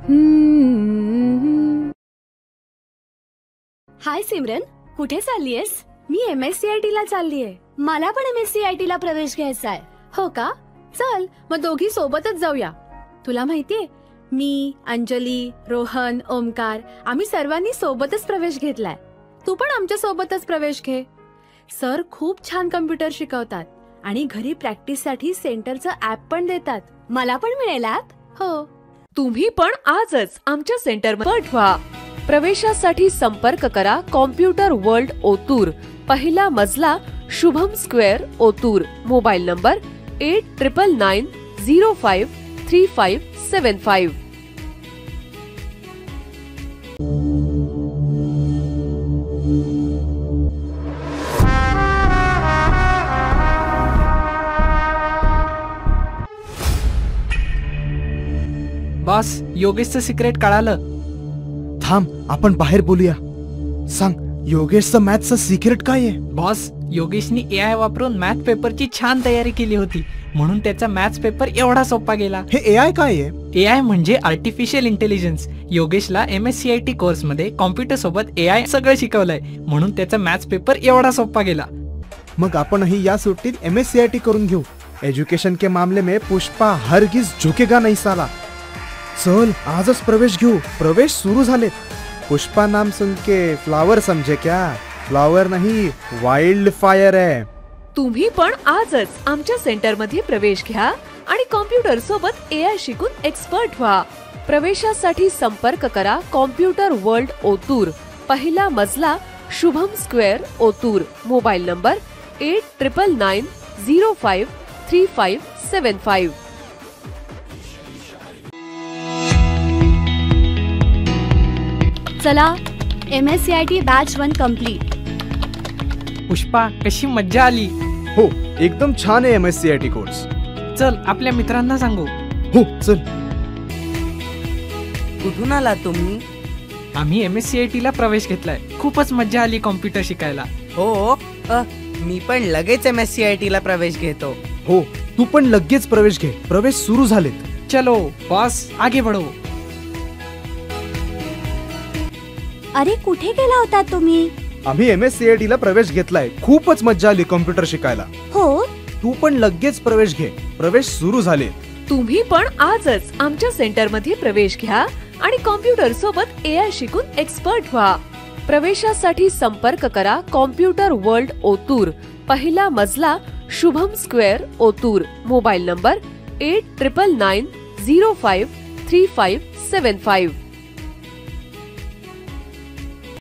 हाय सिमरन, कुठे चाललीयस? मी MSCIT ला चाललीये. मला पण MSCIT ला प्रवेश घ्यायचा आहे. हो का? चल मग दोघी सोबतच जाऊया. तुला माहितीये, मी, अंजली, रोहन, ओमकार आम्ही सर्वांनी सोबतच प्रवेश घेतलाय. तू पण आमच्या सोबतच प्रवेश घे. सर खूप छान कम्प्युटर शिकवतात आणि घरी प्रॅक्टिससाठी सेंटरचं ऍप पण देतात. मला पण मिळेल ऍप? हो. तुम्ही पण आजच आमच्या सेंटरमध्ये पाठवा. प्रवेशासाठी संपर्क करा कॉम्प्युटर वर्ल्ड ओतूर, पहिला मजला, Shubham square, Otur. Mobile number 8999053575. Boss, योगेशचं सिक्रेट कळालं. थांब, आपण बाहेर बोलूया. सांग, योगेशचं मॅथचं सिक्रेट काय आहे? बॉस, योगेशनी AI वापरून मॅथ पेपरची छान तयारी केली होती, म्हणून त्याचा मॅथ्स पेपर एवढा सोपा गेला. हे AI काय आहे? AI म्हणजे आर्टिफिशियल इंटेलिजन्स. योगेशला MSCIT कोर्स मध्ये कॉम्प्युटर सोबत AI सगळं शिकवलंय, म्हणून त्याचा मॅथ्स पेपर एवढा सोपा गेला. मग आपणही या सुट्टीत MSCIT करून घेऊ. एज्युकेशन के मामले में पुष्पा हरगिज झुकेगा नहीं साला. चल, आजच प्रवेश घेऊ. प्रवेश सुरू झाले. पुष्पा नाम सुन के फ्लावर समझे क्या? फ्लावर नहीं, वाइल्ड फायर है. तुम्ही पण आजच आमच्या सेंटरमध्ये प्रवेश घ्या आणि कॉम्प्युटर सोबत AI शिकून एक्सपर्ट व्हा. प्रवेशासाठी संपर्क करा कॉम्प्युटर वर्ल्ड ओतूर, पहिला मजला, Shubham square, Otur. Mobile number 8999053575. चला, MSCIT बॅच 1 कंप्लीट. पुष्पा, कशी मज्जा आली. हो, एकदम छान आहे MSCIT कोर्स. चल, आपल्या मित्रांना सांगू. हो, चल. कुठून आला तुम्ही? आम्ही MSCIT ला प्रवेश घेतलाय. खूपच मज्जा आली कॉम्प्युटर शिकायला. हो, मी पण लगेच MSCIT ला प्रवेश घेतो. हो, तू पण लगेच प्रवेश घे. प्रवेश सुरू झालेत. चलो बॉस, आगे बढ़ो. अरे, कुठे गेला होता तुम्ही? आम्ही MSCIT ला प्रवेश घेतलाय. खूपच मज्जा आली कॉम्प्युटर शिकायला. हो. तू पण लगेच प्रवेश घे. प्रवेश सुरू झाले. तुम्ही पण आजच आमच्या सेंटरमध्ये प्रवेश घ्या आणि कॉम्प्युटर सोबत AI शिकून एक्सपर्ट व्हा. प्रवेशासाठी संपर्क करा कॉम्प्युटर वर्ल्ड ओतूर, पहिला मजला, Shubham square, Otur. Mobile number 8999053575.